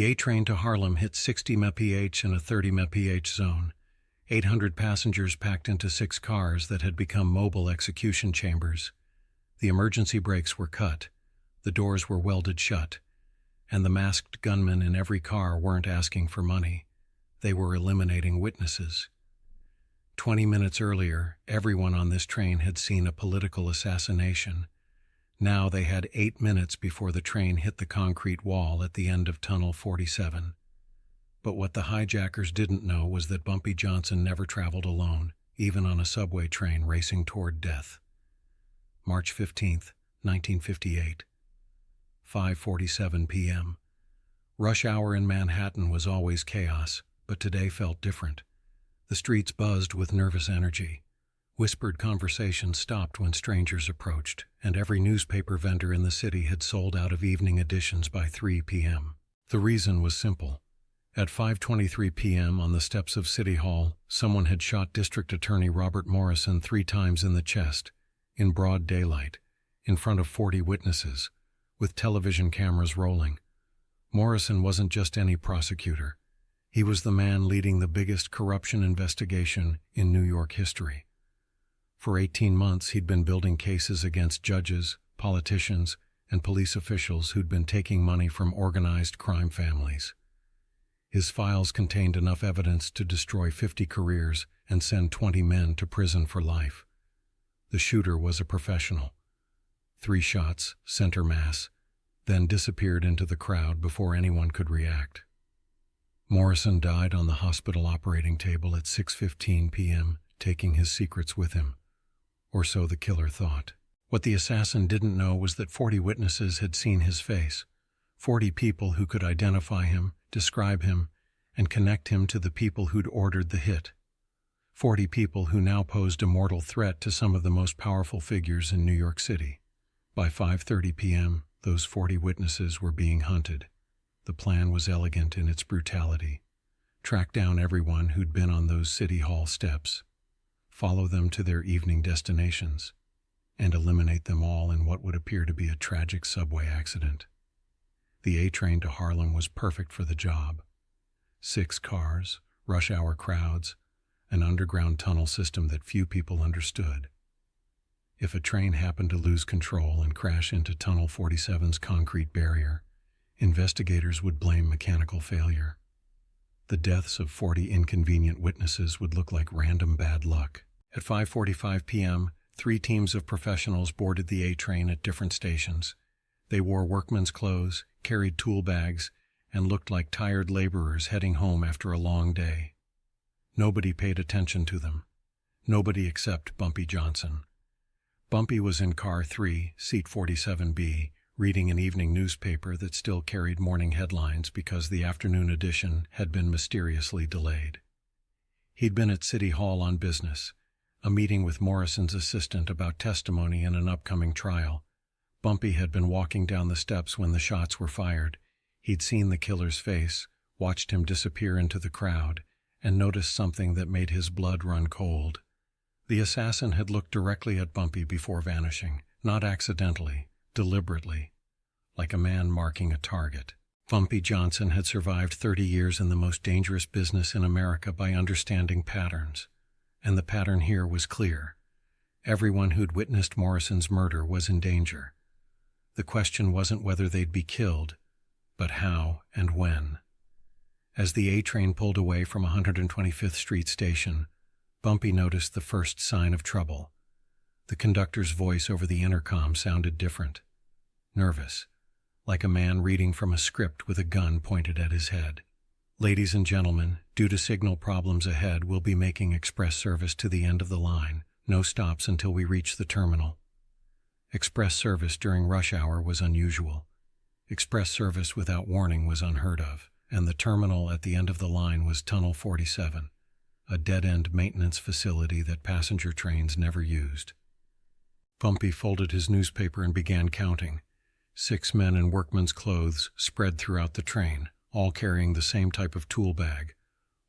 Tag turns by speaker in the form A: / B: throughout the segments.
A: The A train to Harlem hit 60 MPH in a 30 MPH zone. 800 passengers packed into 6 cars that had become mobile execution chambers. The emergency brakes were cut, the doors were welded shut, and the masked gunmen in every car weren't asking for money. They were eliminating witnesses. 20 minutes earlier, everyone on this train had seen a political assassination. Now they had 8 minutes before the train hit the concrete wall at the end of Tunnel 47. But what the hijackers didn't know was that Bumpy Johnson never traveled alone, even on a subway train racing toward death. March 15, 1958. 5:47 p.m. Rush hour in Manhattan was always chaos, but today felt different. The streets buzzed with nervous energy. Whispered conversations stopped when strangers approached, and every newspaper vendor in the city had sold out of evening editions by 3 p.m. The reason was simple. At 5:23 p.m. on the steps of City Hall, someone had shot District Attorney Robert Morrison 3 times in the chest, in broad daylight, in front of 40 witnesses, with television cameras rolling. Morrison wasn't just any prosecutor. He was the man leading the biggest corruption investigation in New York history. For 18 months, he'd been building cases against judges, politicians, and police officials who'd been taking money from organized crime families. His files contained enough evidence to destroy 50 careers and send 20 men to prison for life. The shooter was a professional. 3 shots, center mass, then disappeared into the crowd before anyone could react. Morrison died on the hospital operating table at 6:15 p.m., taking his secrets with him. Or so the killer thought. What the assassin didn't know was that 40 witnesses had seen his face. 40 people who could identify him, describe him, and connect him to the people who'd ordered the hit. 40 people who now posed a mortal threat to some of the most powerful figures in New York City. By 5:30 p.m., those 40 witnesses were being hunted. The plan was elegant in its brutality. Track down everyone who'd been on those City Hall steps, follow them to their evening destinations, and eliminate them all in what would appear to be a tragic subway accident. The A train to Harlem was perfect for the job. 6 cars, rush hour crowds, an underground tunnel system that few people understood. If a train happened to lose control and crash into Tunnel 47's concrete barrier, investigators would blame mechanical failure. The deaths of 40 inconvenient witnesses would look like random bad luck. At 5:45 p.m., 3 teams of professionals boarded the A train at different stations. They wore workmen's clothes, carried tool bags, and looked like tired laborers heading home after a long day. Nobody paid attention to them. Nobody except Bumpy Johnson. Bumpy was in car 3, seat 47B, reading an evening newspaper that still carried morning headlines because the afternoon edition had been mysteriously delayed. He'd been at City Hall on business, a meeting with Morrison's assistant about testimony in an upcoming trial. Bumpy had been walking down the steps when the shots were fired. He'd seen the killer's face, watched him disappear into the crowd, and noticed something that made his blood run cold. The assassin had looked directly at Bumpy before vanishing, not accidentally, deliberately, like a man marking a target. Bumpy Johnson had survived 30 years in the most dangerous business in America by understanding patterns, and the pattern here was clear. Everyone who'd witnessed Morrison's murder was in danger. The question wasn't whether they'd be killed, but how and when. As the A train pulled away from 125th Street Station, Bumpy noticed the first sign of trouble. The conductor's voice over the intercom sounded different, nervous, like a man reading from a script with a gun pointed at his head. "Ladies and gentlemen, due to signal problems ahead, we'll be making express service to the end of the line. No stops until we reach the terminal." Express service during rush hour was unusual. Express service without warning was unheard of, and the terminal at the end of the line was Tunnel 47, a dead-end maintenance facility that passenger trains never used. Bumpy folded his newspaper and began counting. 6 men in workmen's clothes spread throughout the train, all carrying the same type of tool bag,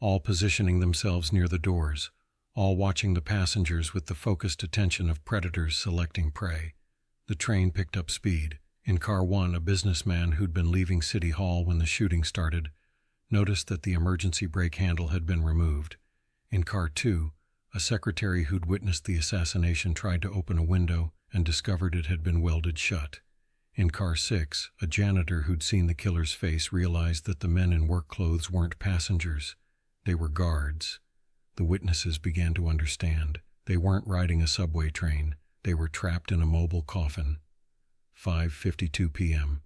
A: all positioning themselves near the doors, all watching the passengers with the focused attention of predators selecting prey. The train picked up speed, In car 1, a businessman who'd been leaving City Hall when the shooting started noticed that the emergency brake handle had been removed. In car 2, a secretary who'd witnessed the assassination tried to open a window and discovered it had been welded shut. In car 6, a janitor who'd seen the killer's face realized that the men in work clothes weren't passengers. They were guards. The witnesses began to understand. They weren't riding a subway train. They were trapped in a mobile coffin. 5:52 p.m.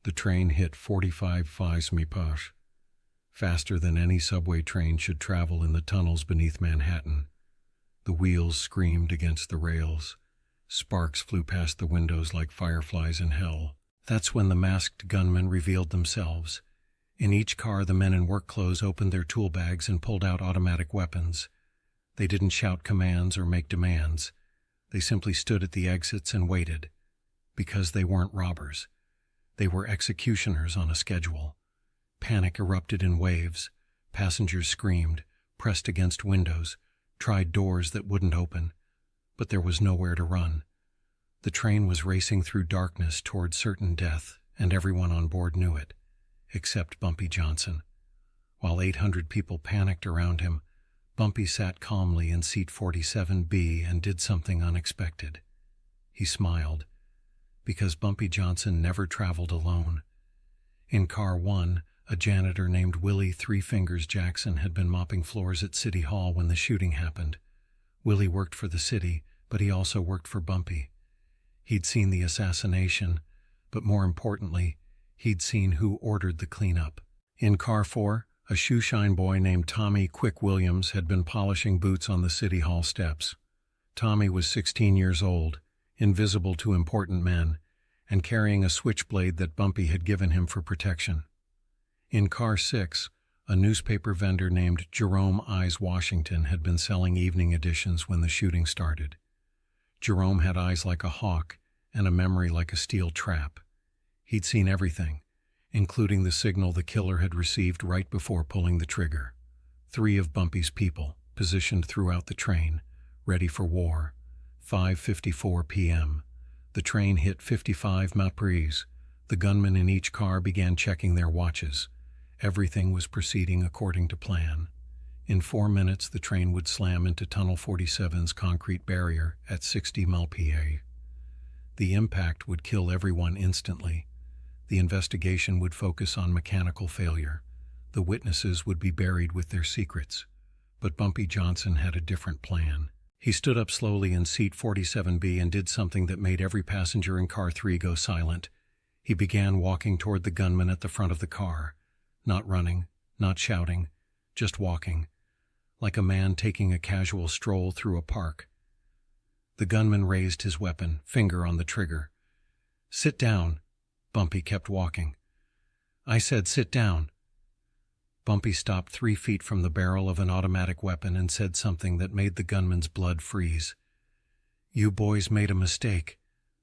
A: The train hit 45 MPH, faster than any subway train should travel in the tunnels beneath Manhattan. The wheels screamed against the rails. Sparks flew past the windows like fireflies in hell. That's when the masked gunmen revealed themselves. In each car, the men in work clothes opened their tool bags and pulled out automatic weapons. They didn't shout commands or make demands. They simply stood at the exits and waited. Because they weren't robbers. They were executioners on a schedule. Panic erupted in waves. Passengers screamed, pressed against windows, tried doors that wouldn't open. But there was nowhere to run. The train was racing through darkness toward certain death, and everyone on board knew it, except Bumpy Johnson. While 800 people panicked around him, Bumpy sat calmly in seat 47B and did something unexpected. He smiled, because Bumpy Johnson never traveled alone. In car 1, a janitor named Willie Three Fingers Jackson had been mopping floors at City Hall when the shooting happened. Willie worked for the city, but he also worked for Bumpy. He'd seen the assassination, but more importantly, he'd seen who ordered the cleanup. In car 4, a shoeshine boy named Tommy Quick Williams had been polishing boots on the City Hall steps. Tommy was 16 years old, invisible to important men, and carrying a switchblade that Bumpy had given him for protection. In car 6, a newspaper vendor named Jerome Eyes Washington had been selling evening editions when the shooting started. Jerome had eyes like a hawk and a memory like a steel trap. He'd seen everything, including the signal the killer had received right before pulling the trigger. 3 of Bumpy's people, positioned throughout the train, ready for war. 5:54 p.m. The train hit 55 MPH. The gunmen in each car began checking their watches. Everything was proceeding according to plan. In 4 minutes, the train would slam into Tunnel 47's concrete barrier at 60 mph. The impact would kill everyone instantly. The investigation would focus on mechanical failure. The witnesses would be buried with their secrets. But Bumpy Johnson had a different plan. He stood up slowly in seat 47B and did something that made every passenger in car 3 go silent. He began walking toward the gunman at the front of the car. Not running, not shouting, just walking, like a man taking a casual stroll through a park. The gunman raised his weapon, finger on the trigger. "Sit down." Bumpy kept walking. "I said sit down." Bumpy stopped 3 feet from the barrel of an automatic weapon and said something that made the gunman's blood freeze. "You boys made a mistake."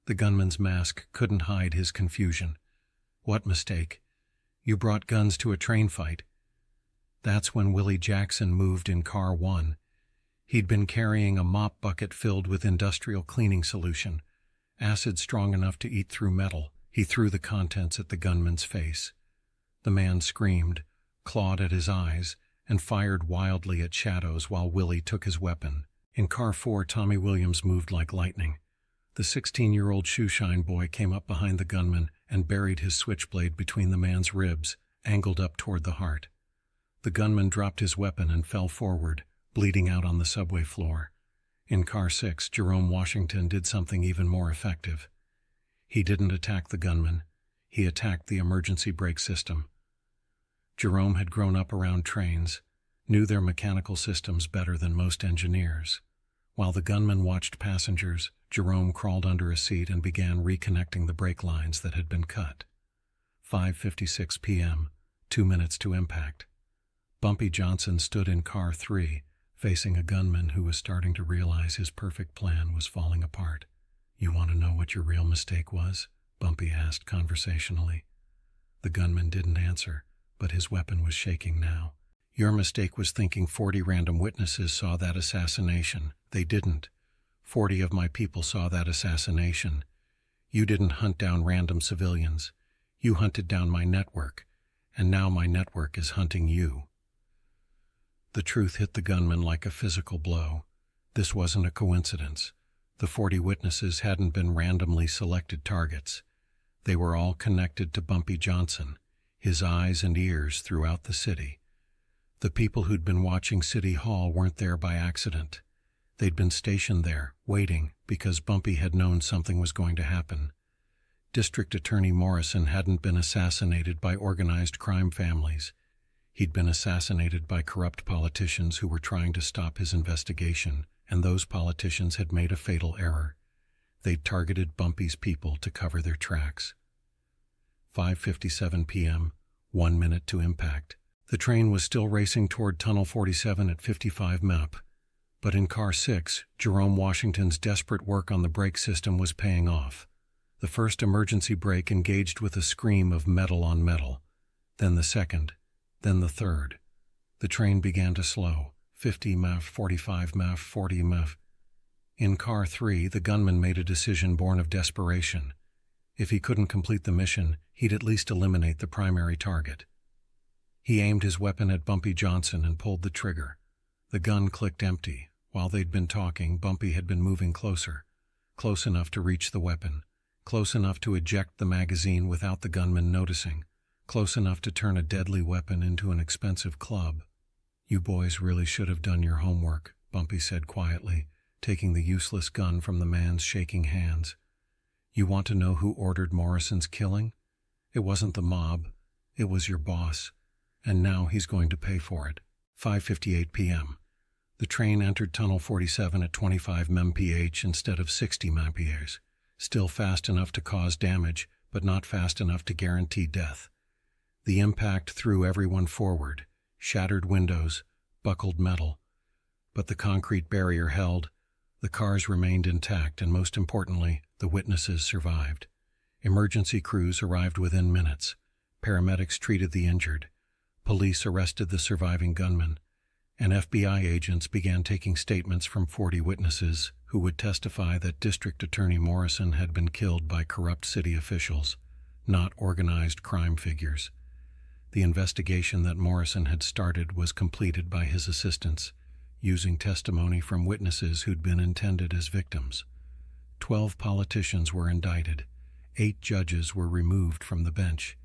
A: The gunman's mask couldn't hide his confusion. "What mistake?" "You brought guns to a train fight." That's when Willie Jackson moved in car 1. He'd been carrying a mop bucket filled with industrial cleaning solution, acid strong enough to eat through metal. He threw the contents at the gunman's face. The man screamed, clawed at his eyes, and fired wildly at shadows while Willie took his weapon. In car 4, Tommy Williams moved like lightning. The 16-year-old shoeshine boy came up behind the gunman and buried his switchblade between the man's ribs, angled up toward the heart. The gunman dropped his weapon and fell forward, bleeding out on the subway floor. In car 6, Jerome Washington did something even more effective. He didn't attack the gunman. He attacked the emergency brake system. Jerome had grown up around trains, knew their mechanical systems better than most engineers. While the gunman watched passengers, Jerome crawled under a seat and began reconnecting the brake lines that had been cut. 5:56 p.m., 2 minutes to impact. Bumpy Johnson stood in car 3, facing a gunman who was starting to realize his perfect plan was falling apart. "You want to know what your real mistake was?" Bumpy asked conversationally. The gunman didn't answer, but his weapon was shaking now. "Your mistake was thinking 40 random witnesses saw that assassination. They didn't. 40 of my people saw that assassination. You didn't hunt down random civilians. You hunted down my network, and now my network is hunting you." The truth hit the gunman like a physical blow. This wasn't a coincidence. The 40 witnesses hadn't been randomly selected targets. They were all connected to Bumpy Johnson, his eyes and ears throughout the city. The people who'd been watching City Hall weren't there by accident. They'd been stationed there, waiting, because Bumpy had known something was going to happen. District Attorney Morrison hadn't been assassinated by organized crime families. He'd been assassinated by corrupt politicians who were trying to stop his investigation, and those politicians had made a fatal error. They'd targeted Bumpy's people to cover their tracks. 5:57 p.m., 1 minute to impact. The train was still racing toward Tunnel 47 at 55 mph. But in Car 6, Jerome Washington's desperate work on the brake system was paying off. The first emergency brake engaged with a scream of metal on metal. Then the second, then the third. The train began to slow. 50 mph, 45 mph, 40 mph. In Car 3, the gunman made a decision born of desperation. If he couldn't complete the mission, he'd at least eliminate the primary target. He aimed his weapon at Bumpy Johnson and pulled the trigger. The gun clicked empty. While they'd been talking, Bumpy had been moving closer. Close enough to reach the weapon. Close enough to eject the magazine without the gunman noticing. Close enough to turn a deadly weapon into an expensive club. "You boys really should have done your homework," Bumpy said quietly, taking the useless gun from the man's shaking hands. "You want to know who ordered Morrison's killing? It wasn't the mob. It was your boss. And now he's going to pay for it." 5:58 p.m. The train entered Tunnel 47 at 25 mph instead of 60 mph. Still fast enough to cause damage, but not fast enough to guarantee death. The impact threw everyone forward, shattered windows, buckled metal. But the concrete barrier held, the cars remained intact, and most importantly, the witnesses survived. Emergency crews arrived within minutes. Paramedics treated the injured. Police arrested the surviving gunman, and FBI agents began taking statements from 40 witnesses who would testify that District Attorney Morrison had been killed by corrupt city officials, not organized crime figures. The investigation that Morrison had started was completed by his assistants, using testimony from witnesses who'd been intended as victims. 12 politicians were indicted, 8 judges were removed from the bench,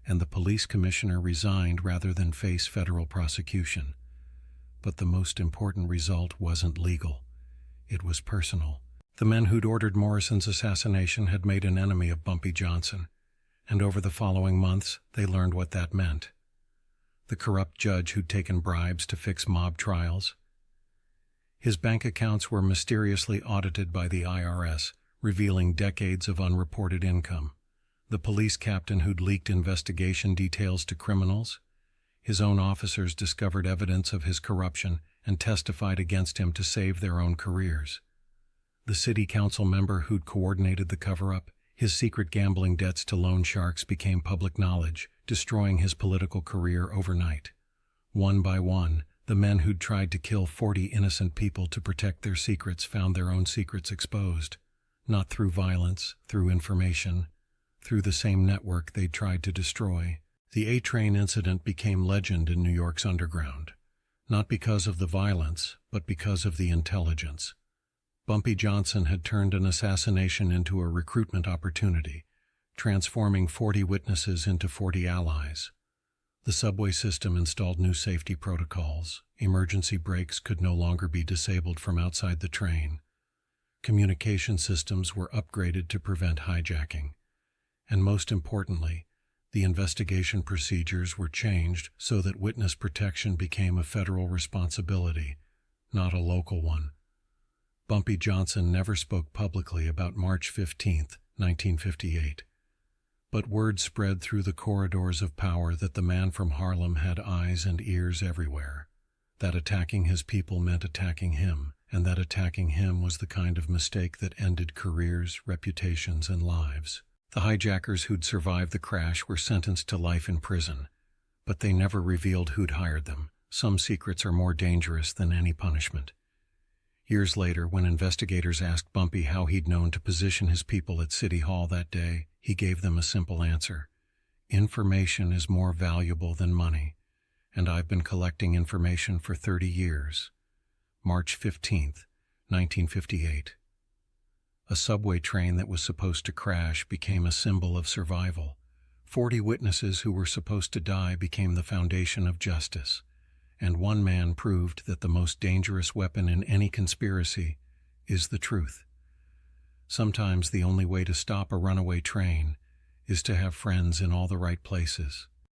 A: and the police commissioner resigned rather than face federal prosecution. But the most important result wasn't legal. It was personal. The men who'd ordered Morrison's assassination had made an enemy of Bumpy Johnson, and over the following months, they learned what that meant. The corrupt judge who'd taken bribes to fix mob trials. His bank accounts were mysteriously audited by the IRS, revealing decades of unreported income. The police captain who'd leaked investigation details to criminals. His own officers discovered evidence of his corruption and testified against him to save their own careers. The city council member who'd coordinated the cover-up, his secret gambling debts to loan sharks became public knowledge, destroying his political career overnight. One by one, the men who'd tried to kill 40 innocent people to protect their secrets found their own secrets exposed, not through violence, through information, through the same network they'd tried to destroy. The A-Train incident became legend in New York's underground, not because of the violence, but because of the intelligence. Bumpy Johnson had turned an assassination into a recruitment opportunity, transforming 40 witnesses into 40 allies. The subway system installed new safety protocols. Emergency brakes could no longer be disabled from outside the train. Communication systems were upgraded to prevent hijacking. And most importantly, the investigation procedures were changed so that witness protection became a federal responsibility, not a local one. Bumpy Johnson never spoke publicly about March 15, 1958. But word spread through the corridors of power that the man from Harlem had eyes and ears everywhere, that attacking his people meant attacking him, and that attacking him was the kind of mistake that ended careers, reputations, and lives. The hijackers who'd survived the crash were sentenced to life in prison, but they never revealed who'd hired them. Some secrets are more dangerous than any punishment. Years later, when investigators asked Bumpy how he'd known to position his people at City Hall that day, he gave them a simple answer. Information is more valuable than money, and I've been collecting information for 30 years. March 15th, 1958. A subway train that was supposed to crash became a symbol of survival. 40 witnesses who were supposed to die became the foundation of justice. And one man proved that the most dangerous weapon in any conspiracy is the truth. Sometimes the only way to stop a runaway train is to have friends in all the right places.